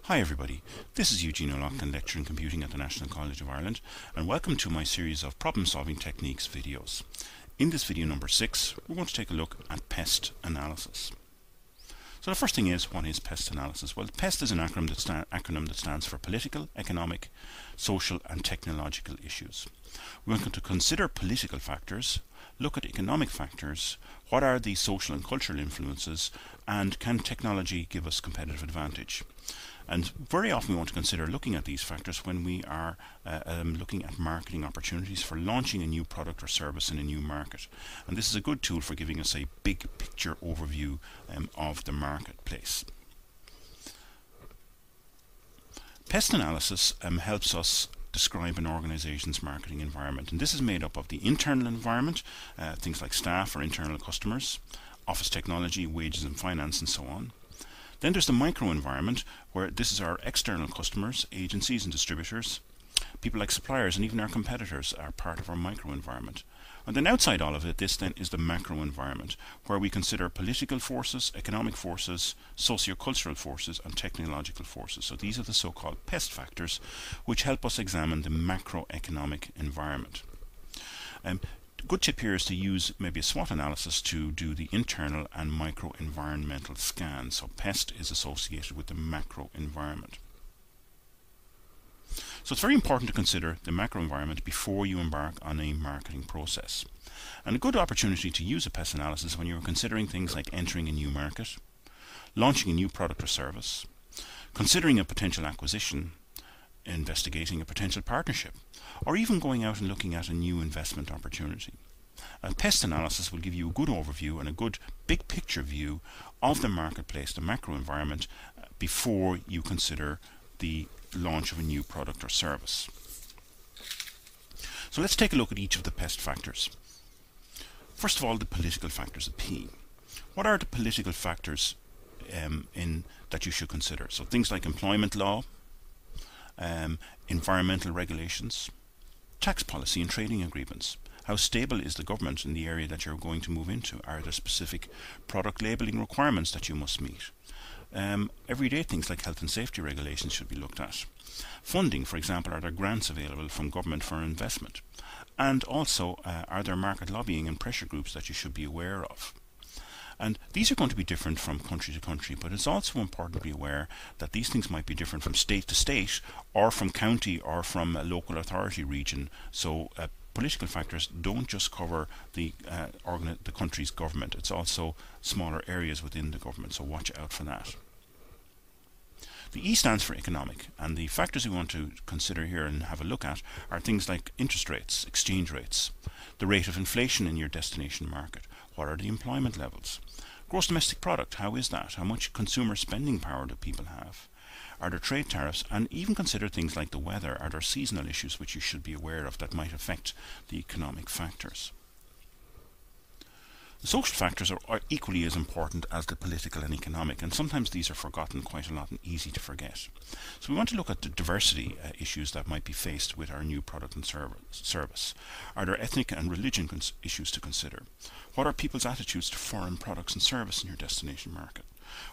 Hi everybody, this is Eugene O'Loughlin, lecturer in computing at the National College of Ireland, and welcome to my series of problem solving techniques videos. In this video number 6, we're going to take a look at PEST analysis. So the first thing is, what is PEST analysis? Well, PEST is an acronym that stands for political, economic, social and technological issues. We're going to consider political factors, look at economic factors, what are the social and cultural influences, and can technology give us competitive advantage? And very often we want to consider looking at these factors when we are looking at marketing opportunities for launching a new product or service in a new market. And this is a good tool for giving us a big picture overview of the marketplace. PEST analysis helps us describe an organization's marketing environment, and this is made up of the internal environment, things like staff or internal customers, office technology, wages and finance, and so on. Then there's the microenvironment, where this is our external customers, agencies and distributors. People like suppliers and even our competitors are part of our microenvironment. And then outside all of it, this then is the macroenvironment, where we consider political forces, economic forces, socio-cultural forces and technological forces. So these are the so-called PEST factors, which help us examine the macroeconomic environment. Good tip here is to use maybe a SWOT analysis to do the internal and micro-environmental scan. So PEST is associated with the macro environment. So it's very important to consider the macro environment before you embark on a marketing process. And a good opportunity to use a PEST analysis when you're considering things like entering a new market, launching a new product or service, considering a potential acquisition, investigating a potential partnership, or even going out and looking at a new investment opportunity. A PEST analysis will give you a good overview and a good big picture view of the marketplace, the macro environment, before you consider the launch of a new product or service. So let's take a look at each of the PEST factors. First of all, the political factors, the P. What are the political factors that you should consider? So things like employment law, environmental regulations, tax policy and trading agreements. How stable is the government in the area that you're going to move into? Are there specific product labelling requirements that you must meet? Everyday things like health and safety regulations should be looked at. Funding, for example, are there grants available from government for investment? And also, are there market lobbying and pressure groups that you should be aware of? And these are going to be different from country to country, but it's also important to be aware that these things might be different from state to state, or from county, or from a local authority region. So political factors don't just cover the country's government, it's also smaller areas within the government, so watch out for that. The E stands for economic, and the factors we want to consider here and have a look at are things like interest rates, exchange rates, the rate of inflation in your destination market, what are the employment levels, gross domestic product, how is that, how much consumer spending power do people have, are there trade tariffs, and even consider things like the weather. Are there seasonal issues which you should be aware of that might affect the economic factors? The social factors are equally as important as the political and economic, and sometimes these are forgotten quite a lot and easy to forget. So we want to look at the diversity issues that might be faced with our new product and service. Are there ethnic and religion issues to consider? What are people's attitudes to foreign products and service in your destination market?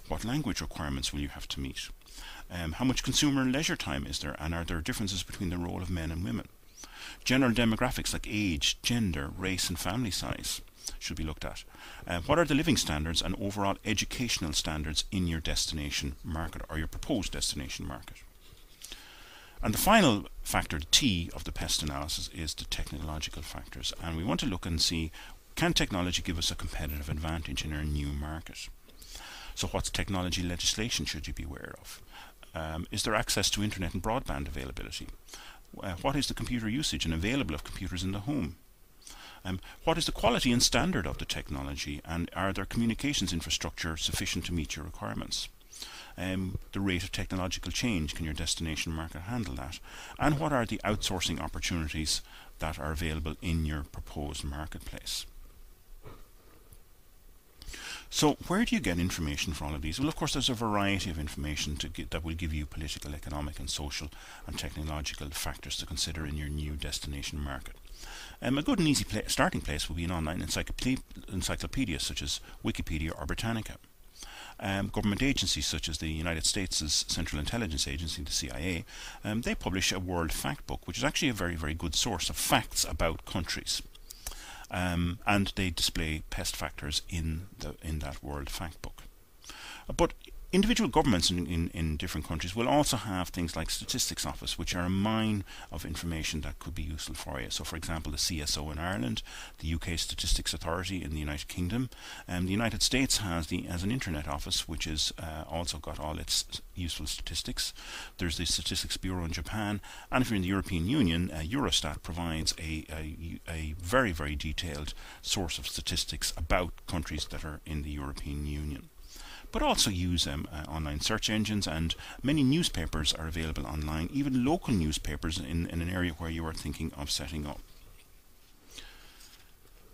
What language requirements will you have to meet? How much consumer and leisure time is there, and are there differences between the role of men and women? General demographics like age, gender, race and family size should be looked at. What are the living standards and overall educational standards in your destination market or your proposed destination market? And the final factor, the T of the PEST analysis, is the technological factors, and we want to look and see, can technology give us a competitive advantage in our new market? So what technology legislation should you be aware of? Is there access to internet and broadband availability? What is the computer usage and available of computers in the home? What is the quality and standard of the technology, and are there communications infrastructure sufficient to meet your requirements? The rate of technological change, can your destination market handle that? And what are the outsourcing opportunities that are available in your proposed marketplace? So where do you get information for all of these? Well, of course, there's a variety of information that will give you political, economic and social and technological factors to consider in your new destination market. A good and easy starting place will be an online encyclopedia such as Wikipedia or Britannica. Government agencies such as the United States' Central Intelligence Agency, the CIA, they publish a World Fact Book, which is actually a very, very good source of facts about countries. And they display PEST factors in that World Fact Book. But individual governments in different countries will also have things like statistics office, which are a mine of information that could be useful for you. So for example, the CSO in Ireland, the UK Statistics Authority in the United Kingdom, and the United States has an internet office which is also got all its useful statistics. There's the Statistics Bureau in Japan, and if you're in the European Union, Eurostat provides a very, very detailed source of statistics about countries that are in the European Union. But also use online search engines, and many newspapers are available online, even local newspapers in an area where you are thinking of setting up.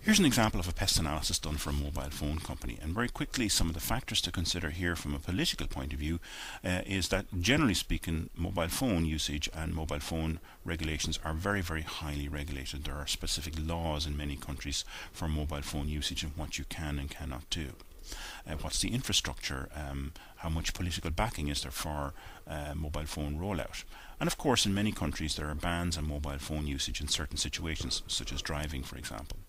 Here's an example of a pest analysis done for a mobile phone company, and very quickly some of the factors to consider here from a political point of view is that generally speaking mobile phone usage and mobile phone regulations are very, very highly regulated. There are specific laws in many countries for mobile phone usage and what you can and cannot do. What's the infrastructure, how much political backing is there for mobile phone rollout. And of course in many countries there are bans on mobile phone usage in certain situations, such as driving for example.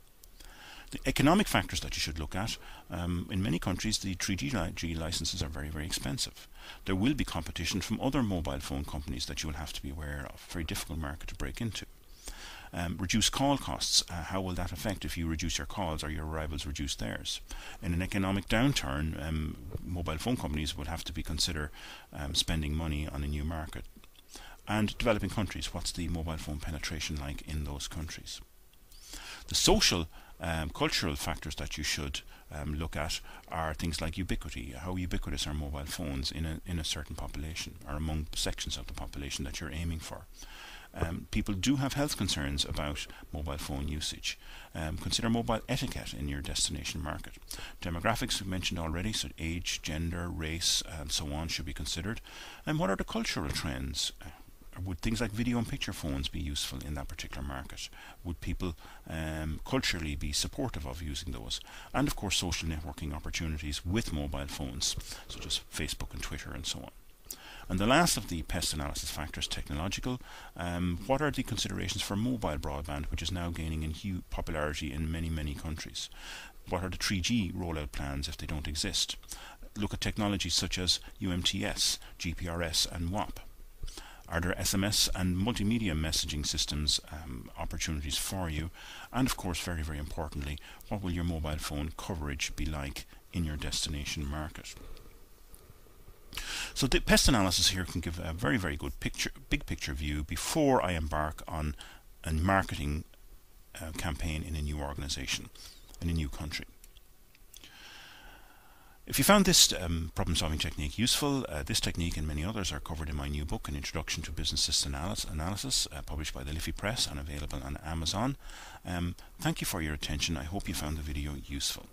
The economic factors that you should look at, in many countries the 3G licenses are very, very expensive. There will be competition from other mobile phone companies that you will have to be aware of. Very difficult market to break into. Reduce call costs. How will that affect if you reduce your calls or your rivals reduce theirs? In an economic downturn, mobile phone companies would have to consider spending money on a new market. And developing countries, what's the mobile phone penetration like in those countries? The social, cultural factors that you should look at are things like ubiquity. How ubiquitous are mobile phones in a certain population or among sections of the population that you're aiming for? People do have health concerns about mobile phone usage. Consider mobile etiquette in your destination market. Demographics we've mentioned already, so age, gender, race, and so on should be considered. And what are the cultural trends? Would things like video and picture phones be useful in that particular market? Would people culturally be supportive of using those? And of course social networking opportunities with mobile phones, such as Facebook and Twitter and so on. And the last of the pest analysis factors, technological. What are the considerations for mobile broadband, which is now gaining in huge popularity in many, many countries? What are the 3G rollout plans if they don't exist? Look at technologies such as UMTS, GPRS and WAP. Are there SMS and multimedia messaging systems opportunities for you? And of course, very, very importantly, what will your mobile phone coverage be like in your destination market? So the pest analysis here can give a very, very good big picture view before I embark on a marketing campaign in a new organization, in a new country. If you found this problem-solving technique useful, this technique and many others are covered in my new book, An Introduction to Business System Analysis, published by the Liffey Press and available on Amazon. Thank you for your attention. I hope you found the video useful.